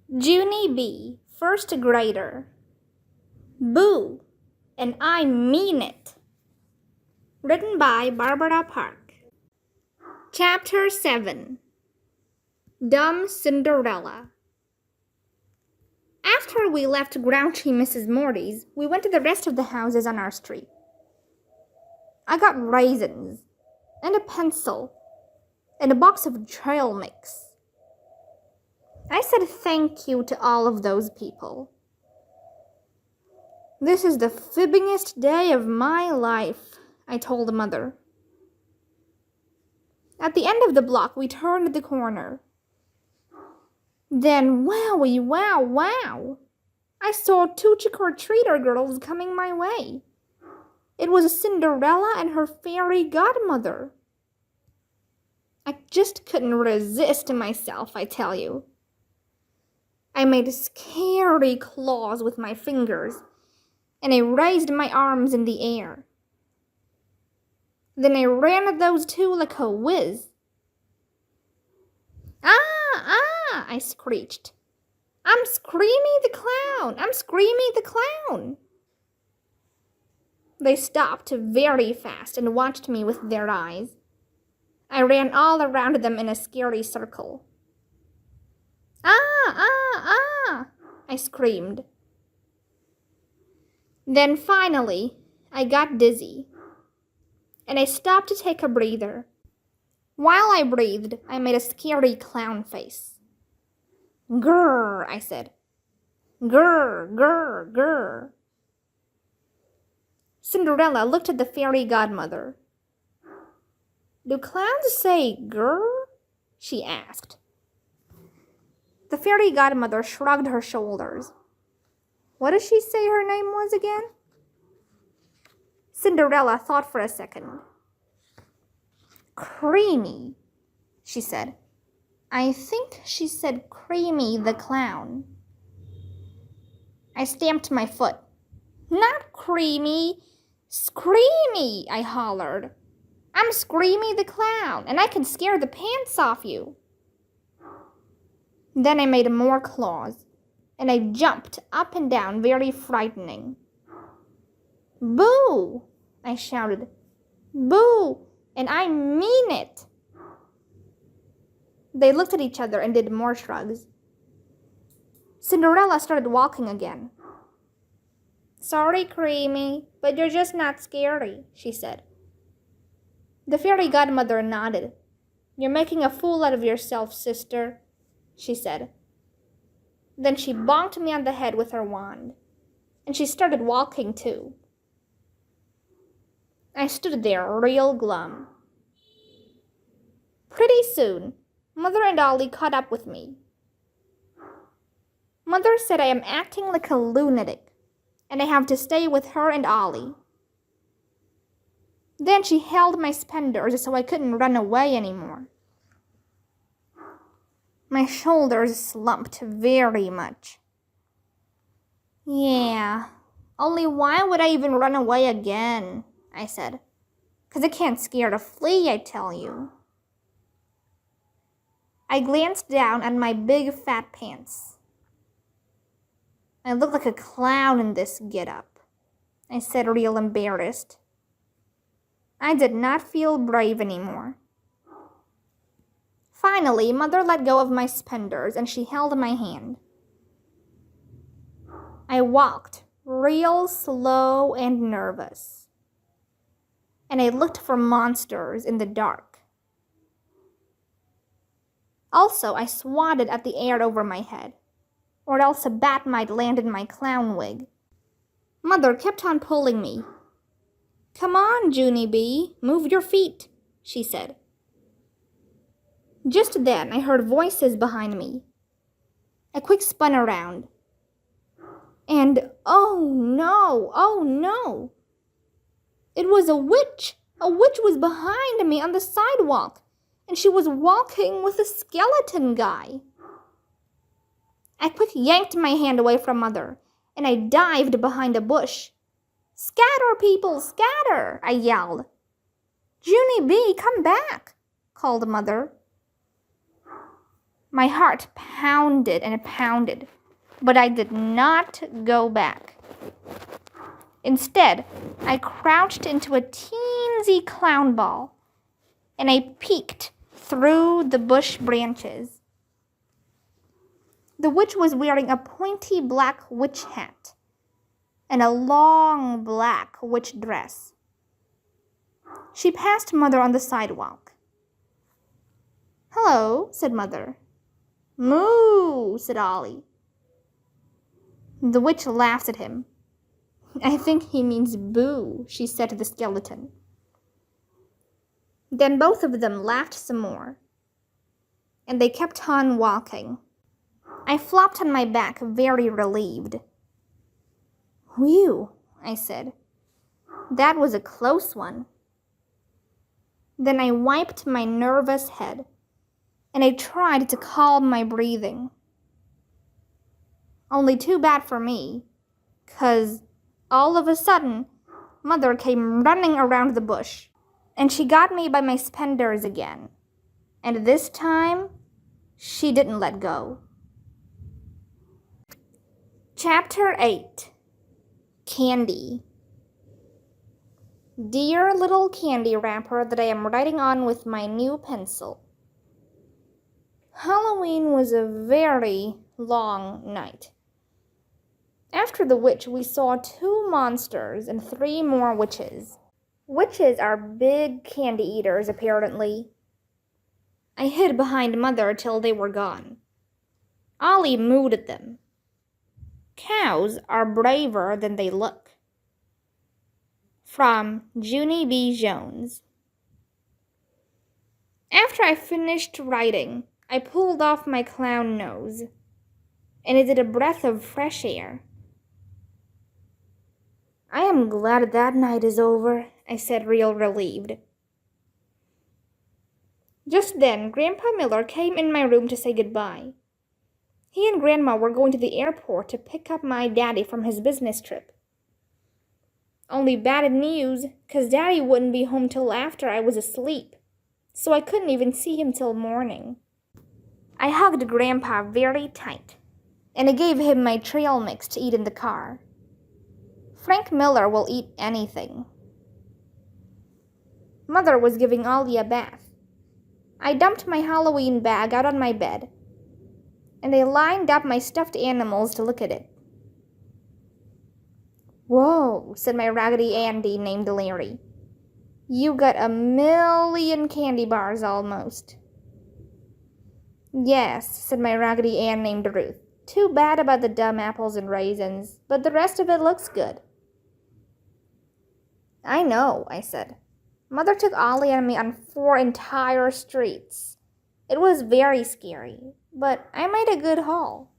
Junie B, first grader. Boo, and I mean it. Written by Barbara Park. Chapter 7. Dumb Cinderella. After we left grouchy Mrs. Morty's, we went to the rest of the houses on our street. I got raisins, and a pencil, and a box of trail mix. I said thank you to all of those people. This is the fibbingest day of my life, I told Mother. At the end of the block, we turned the corner. Then, wowie, wow, wow, I saw two trick-or-treater girls coming my way. It was Cinderella and her fairy godmother. I just couldn't resist myself, I tell you. I made scary claws with my fingers, and I raised my arms in the air. Then I ran at those two like a whiz. Ah, I screeched. I'm Screamy the Clown! I'm Screamy the Clown! They stopped very fast and watched me with their eyes. I ran all around them in a scary circle. Ah, I screamed. Then finally, I got dizzy, and I stopped to take a breather. While I breathed, I made a scary clown face. Grrr, I said. Grrr, grrr, grrr. Cinderella looked at the fairy godmother. Do clowns say grrr? She asked. The fairy godmother shrugged her shoulders. What did she say her name was again? Cinderella thought for a second. Creamy, she said. I think she said Creamy the Clown. I stamped my foot. Not Creamy, Screamy, I hollered. I'm Screamy the Clown, and I can scare the pants off you. Then I made more claws, and I jumped up and down, very frightening. Boo, I shouted. Boo, and I mean it. They looked at each other and did more shrugs. Cinderella started walking again. Sorry, Creamy, but you're just not scary, she said. The fairy godmother nodded. You're making a fool out of yourself, sister, she said. Then she bonked me on the head with her wand, and she started walking too. I stood there real glum. Pretty soon, Mother and Ollie caught up with me. Mother said I am acting like a lunatic, and I have to stay with her and Ollie. Then she held my spenders so I couldn't run away anymore. My shoulders slumped very much. Yeah, only why would I even run away again? I said. 'Cause I can't scare a flea, I tell you. I glanced down at my big fat pants. I look like a clown in this get-up, I said, real embarrassed. I did not feel brave anymore. Finally, Mother let go of my spenders and she held my hand. I walked real slow and nervous, and I looked for monsters in the dark. Also, I swatted at the air over my head, or else a bat might land in my clown wig. Mother kept on pulling me. Come on, Junie B, move your feet, she said. Just then, I heard voices behind me. I quick spun around. And oh no, it was a witch. A witch was behind me on the sidewalk, and she was walking with a skeleton guy. I quick yanked my hand away from Mother, and I dived behind a bush. Scatter, people, scatter, I yelled. Junie B, come back, called Mother. My heart pounded and pounded, but I did not go back. Instead, I crouched into a teensy clown ball, and I peeked through the bush branches. The witch was wearing a pointy black witch hat and a long black witch dress. She passed Mother on the sidewalk. "Hello," said Mother. "Moo," said Ollie. The witch laughed at him. "I think he means boo," she said to the skeleton. Then both of them laughed some more, and they kept on walking. I flopped on my back, very relieved. "Whew," I said. "That was a close one." Then I wiped my nervous head, and I tried to calm my breathing. Only too bad for me, 'cause all of a sudden, Mother came running around the bush, and she got me by my suspenders again. And this time, she didn't let go. Chapter 8. Candy. Dear little candy wrapper that I am writing on with my new pencil. Halloween was a very long night. After the witch, we saw 2 monsters and 3 more witches. Witches are big candy eaters, apparently. I hid behind Mother till they were gone. Ollie mooed at them. Cows are braver than they look. From Junie B. Jones. After I finished writing, I pulled off my clown nose, and it did a breath of fresh air. "I am glad that night is over," I said, real relieved. Just then, Grandpa Miller came in my room to say goodbye. He and Grandma were going to the airport to pick up my daddy from his business trip. Only bad news, 'cause Daddy wouldn't be home till after I was asleep, so I couldn't even see him till morning. I hugged Grandpa very tight, and I gave him my trail mix to eat in the car. Frank Miller will eat anything. Mother was giving Ollie a bath. I dumped my Halloween bag out on my bed, and I lined up my stuffed animals to look at it. "Whoa," said my Raggedy Andy named Larry. "You got 1,000,000 candy bars almost." "Yes," said my Raggedy Ann named Ruth. "Too bad about the dumb apples and raisins, but the rest of it looks good." "I know," I said. "Mother took Ollie and me on 4 entire streets. It was very scary, but I made a good haul."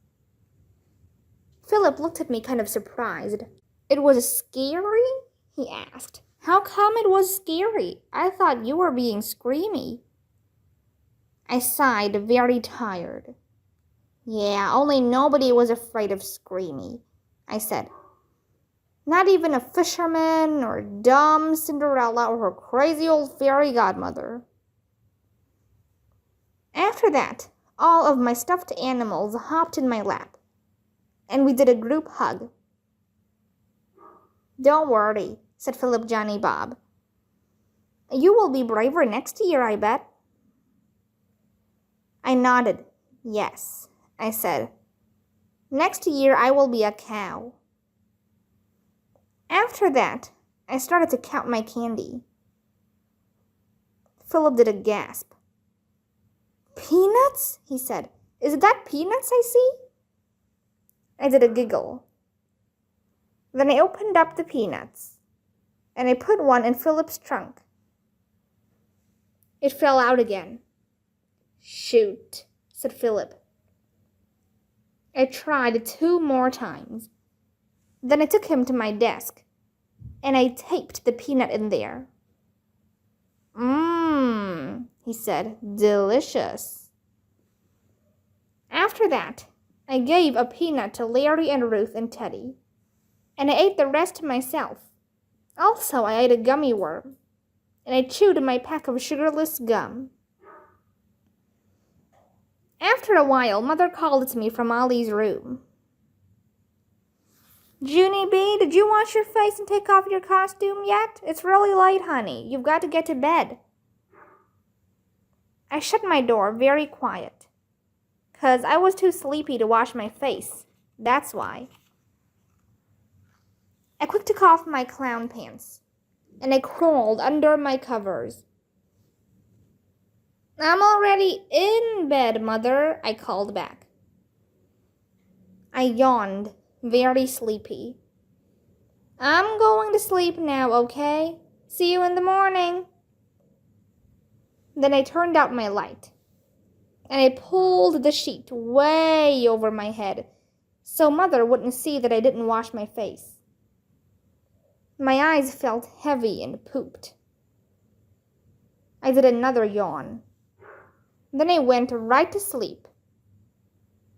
Philip looked at me kind of surprised. "It was scary?" he asked. "How come it was scary? I thought you were being screamy." I sighed, very tired. "Yeah, only nobody was afraid of Screamy," I said. "Not even a fisherman or dumb Cinderella or her crazy old fairy godmother." After that, all of my stuffed animals hopped in my lap, and we did a group hug. "Don't worry," said Philip Johnny Bob. "You will be braver next year, I bet." I nodded. "Yes," I said. "Next year I will be a cow." After that, I started to count my candy. Philip did a gasp. "Peanuts?" he said. "Is that peanuts I see?" I did a giggle. Then I opened up the peanuts, and I put one in Philip's trunk. It fell out again. "Shoot," said Philip. I tried 2 more times. Then I took him to my desk, and I taped the peanut in there. He said, "delicious." After that, I gave a peanut to Larry and Ruth and Teddy, and I ate the rest myself. Also, I ate a gummy worm, and I chewed my pack of sugarless gum. After a while, Mother called to me from Ollie's room. Junie B, did you wash your face and take off your costume yet? It's really late, honey. You've got to get to bed. I shut my door very quiet, 'cause I was too sleepy to wash my face. That's why. I quick took off my clown pants, and I crawled under my covers. I'm already in bed, Mother, I called back. I yawned, very sleepy. I'm going to sleep now, okay? See you in the morning. Then I turned out my light, and I pulled the sheet way over my head so Mother wouldn't see that I didn't wash my face. My eyes felt heavy and pooped. I did another yawn. Then I went right to sleep,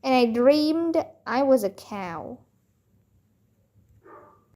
and I dreamed I was a cow.